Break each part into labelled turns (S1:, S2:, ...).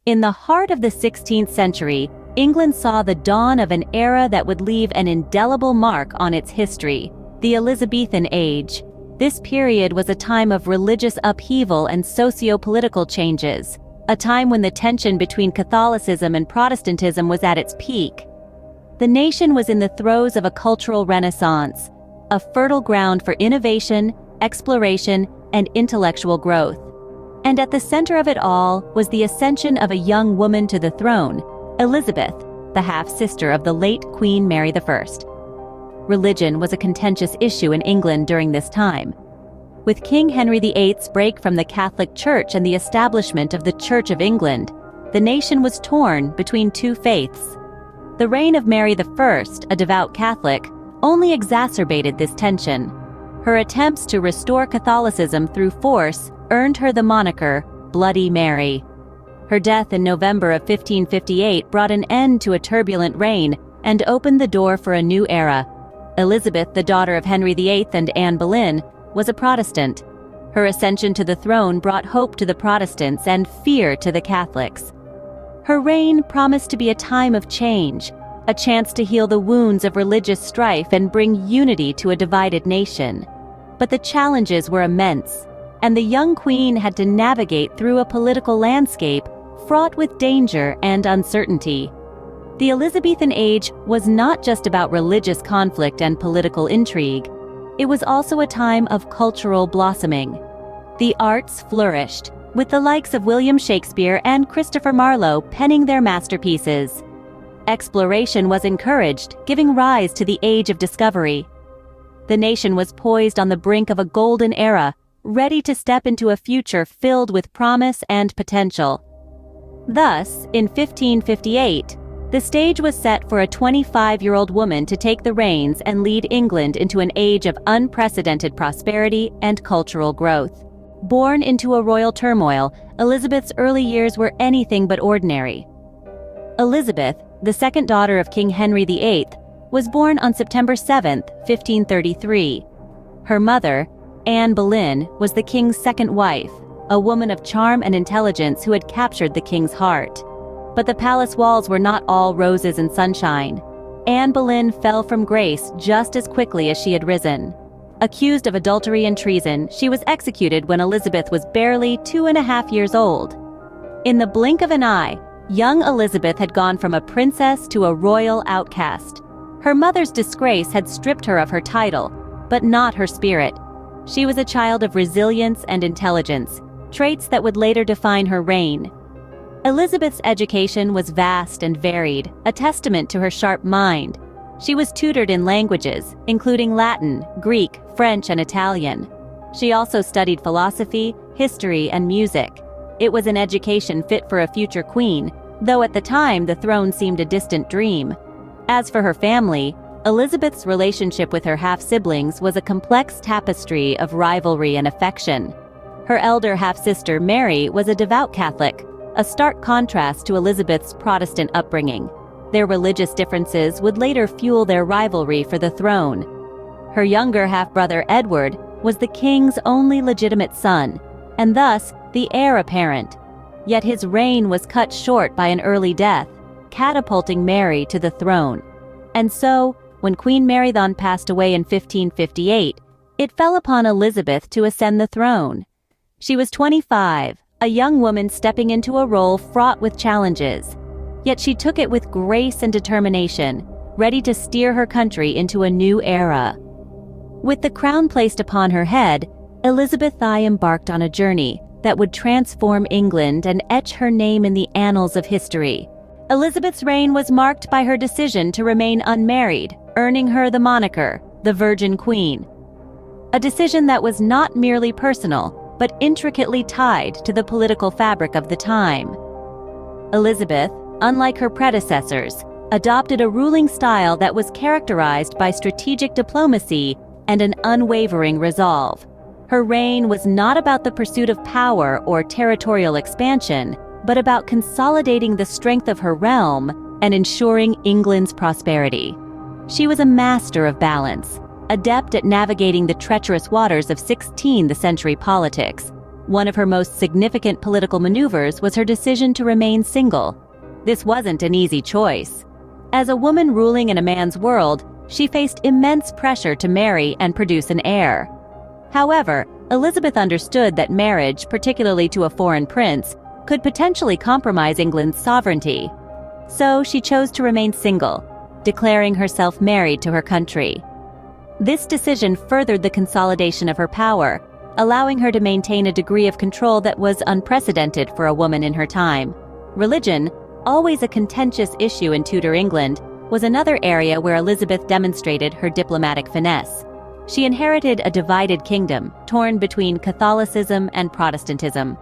S1: In the heart of the 16th century, England saw the dawn of an era that would leave an indelible mark on its history, the Elizabethan Age. This period was a time of religious upheaval and socio-political changes, a time when the tension between Catholicism and Protestantism was at its peak. The nation was in the throes of a cultural renaissance, a fertile ground for innovation, exploration, and intellectual growth. And at the center of it all was the ascension of a young woman to the throne, Elizabeth, the half-sister of the late Queen Mary I. Religion was a contentious issue in England during this time. With King Henry VIII's break from the Catholic Church and the establishment of the Church of England, the nation was torn between two faiths. The reign of Mary I, a devout Catholic, only exacerbated this tension. Her attempts to restore Catholicism through force earned her the moniker Bloody Mary. Her death in November of 1558 brought an end to a turbulent reign and opened the door for a new era. Elizabeth, the daughter of Henry VIII and Anne Boleyn, was a Protestant. Her ascension to the throne brought hope to the Protestants and fear to the Catholics. Her reign promised to be a time of change, a chance to heal the wounds of religious strife and bring unity to a divided nation. But the challenges were immense, and the young queen had to navigate through a political landscape fraught with danger and uncertainty. The Elizabethan Age was not just about religious conflict and political intrigue. It was also a time of cultural blossoming. The arts flourished, with the likes of William Shakespeare and Christopher Marlowe penning their masterpieces. Exploration was encouraged, giving rise to the Age of Discovery. The nation was poised on the brink of a golden era, ready to step into a future filled with promise and potential. Thus, in 1558, the stage was set for a 25-year-old woman to take the reins and lead England into an age of unprecedented prosperity and cultural growth. Born into a royal turmoil, Elizabeth's early years were anything but ordinary. Elizabeth, the second daughter of King Henry VIII, was born on September 7, 1533. Her mother, Anne Boleyn, was the king's second wife, a woman of charm and intelligence who had captured the king's heart. But the palace walls were not all roses and sunshine. Anne Boleyn fell from grace just as quickly as she had risen. Accused of adultery and treason, she was executed when Elizabeth was barely 2.5 years old. In the blink of an eye, young Elizabeth had gone from a princess to a royal outcast. Her mother's disgrace had stripped her of her title, but not her spirit. She was a child of resilience and intelligence, traits that would later define her reign. Elizabeth's education was vast and varied, a testament to her sharp mind. She was tutored in languages, including Latin, Greek, French, and Italian. She also studied philosophy, history, and music. It was an education fit for a future queen, though at the time the throne seemed a distant dream. As for her family, Elizabeth's relationship with her half-siblings was a complex tapestry of rivalry and affection. Her elder half-sister Mary was a devout Catholic, a stark contrast to Elizabeth's Protestant upbringing. Their religious differences would later fuel their rivalry for the throne. Her younger half-brother Edward was the king's only legitimate son, and thus the heir apparent. Yet his reign was cut short by an early death, catapulting Mary to the throne. And so, when Queen Mary passed away in 1558, it fell upon Elizabeth to ascend the throne. She was 25, a young woman stepping into a role fraught with challenges. Yet she took it with grace and determination, ready to steer her country into a new era. With the crown placed upon her head, Elizabeth I embarked on a journey that would transform England and etch her name in the annals of history. Elizabeth's reign was marked by her decision to remain unmarried, earning her the moniker, the Virgin Queen. A decision that was not merely personal, but intricately tied to the political fabric of the time. Elizabeth, unlike her predecessors, adopted a ruling style that was characterized by strategic diplomacy and an unwavering resolve. Her reign was not about the pursuit of power or territorial expansion, but about consolidating the strength of her realm and ensuring England's prosperity. She was a master of balance, adept at navigating the treacherous waters of 16th century politics. One of her most significant political maneuvers was her decision to remain single. This wasn't an easy choice. As a woman ruling in a man's world, she faced immense pressure to marry and produce an heir. However, Elizabeth understood that marriage, particularly to a foreign prince, could potentially compromise England's sovereignty. So she chose to remain single, declaring herself married to her country. This decision furthered the consolidation of her power, allowing her to maintain a degree of control that was unprecedented for a woman in her time. Religion, always a contentious issue in Tudor England, was another area where Elizabeth demonstrated her diplomatic finesse. She inherited a divided kingdom, torn between Catholicism and Protestantism.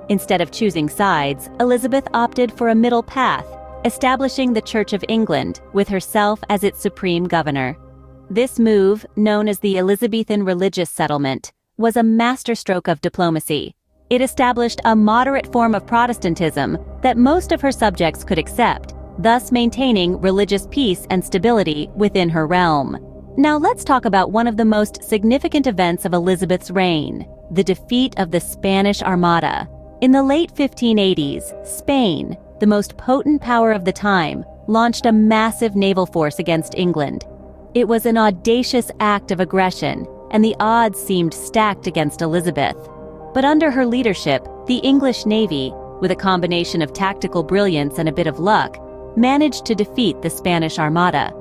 S1: Instead of choosing sides, Elizabeth opted for a middle path, establishing the Church of England, with herself as its supreme governor. This move, known as the Elizabethan religious settlement, was a masterstroke of diplomacy. It established a moderate form of Protestantism that most of her subjects could accept, thus maintaining religious peace and stability within her realm. Now let's talk about one of the most significant events of Elizabeth's reign, the defeat of the Spanish Armada. In the late 1580s, Spain, the most potent power of the time, launched a massive naval force against England. It was an audacious act of aggression, and the odds seemed stacked against Elizabeth. But under her leadership, the English Navy, with a combination of tactical brilliance and a bit of luck, managed to defeat the Spanish Armada.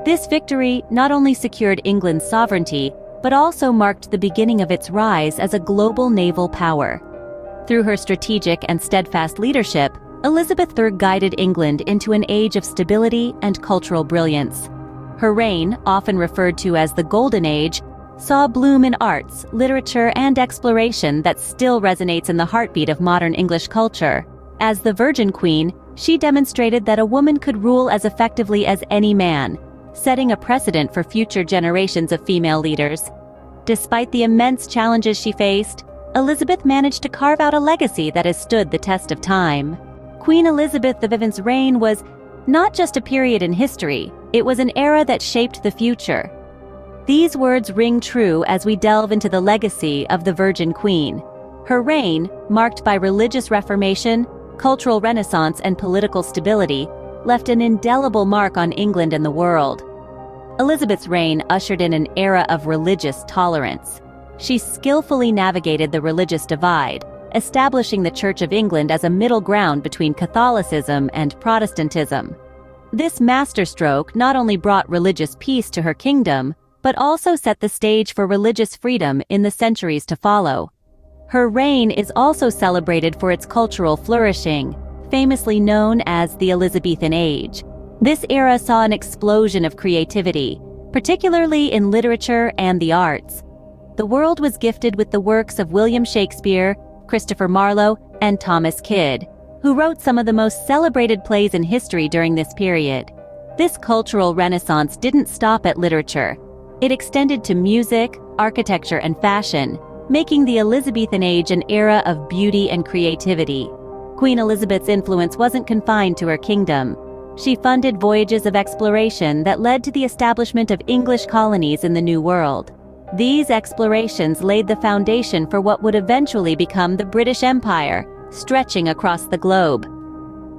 S1: This victory not only secured England's sovereignty, but also marked the beginning of its rise as a global naval power. Through her strategic and steadfast leadership, Elizabeth III guided England into an age of stability and cultural brilliance. Her reign, often referred to as the Golden Age, saw a bloom in arts, literature, and exploration that still resonates in the heartbeat of modern English culture. As the Virgin Queen, she demonstrated that a woman could rule as effectively as any man, setting a precedent for future generations of female leaders. Despite the immense challenges she faced, Elizabeth managed to carve out a legacy that has stood the test of time. Queen Elizabeth's reign was not just a period in history, it was an era that shaped the future. These words ring true as we delve into the legacy of the Virgin Queen. Her reign, marked by religious reformation, cultural renaissance, and political stability, left an indelible mark on England and the world. Elizabeth's reign ushered in an era of religious tolerance. She skillfully navigated the religious divide, establishing the Church of England as a middle ground between Catholicism and Protestantism. This masterstroke not only brought religious peace to her kingdom, but also set the stage for religious freedom in the centuries to follow. Her reign is also celebrated for its cultural flourishing, famously known as the Elizabethan Age. This era saw an explosion of creativity, particularly in literature and the arts. The world was gifted with the works of William Shakespeare, Christopher Marlowe, and Thomas Kyd, who wrote some of the most celebrated plays in history during this period. This cultural renaissance didn't stop at literature. It extended to music, architecture, and fashion, making the Elizabethan Age an era of beauty and creativity. Queen Elizabeth's influence wasn't confined to her kingdom. She funded voyages of exploration that led to the establishment of English colonies in the New World. These explorations laid the foundation for what would eventually become the British Empire, stretching across the globe.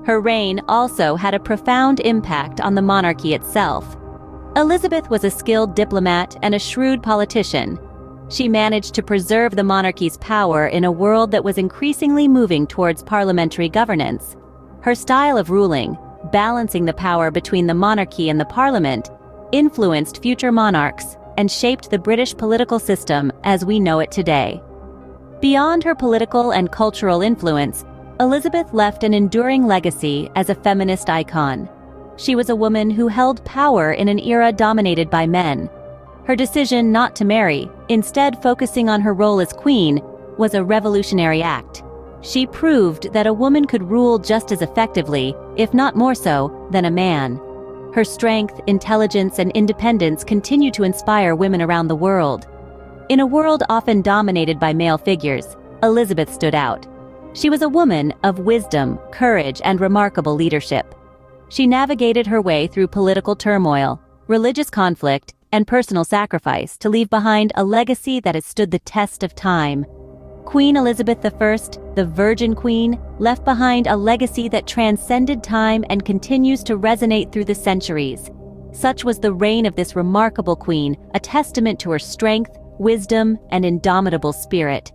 S1: Her reign also had a profound impact on the monarchy itself. Elizabeth was a skilled diplomat and a shrewd politician. She managed to preserve the monarchy's power in a world that was increasingly moving towards parliamentary governance. Her style of ruling, balancing the power between the monarchy and the parliament, influenced future monarchs and shaped the British political system as we know it today. Beyond her political and cultural influence, Elizabeth left an enduring legacy as a feminist icon. She was a woman who held power in an era dominated by men. Her decision not to marry, instead focusing on her role as queen, was a revolutionary act. She proved that a woman could rule just as effectively, if not more so, than a man. Her strength, intelligence, and independence continue to inspire women around the world. In a world often dominated by male figures, Elizabeth stood out. She was a woman of wisdom, courage, and remarkable leadership. She navigated her way through political turmoil, religious conflict, and personal sacrifice to leave behind a legacy that has stood the test of time. Queen Elizabeth I, the Virgin Queen, left behind a legacy that transcended time and continues to resonate through the centuries. Such was the reign of this remarkable queen, a testament to her strength, wisdom, and indomitable spirit.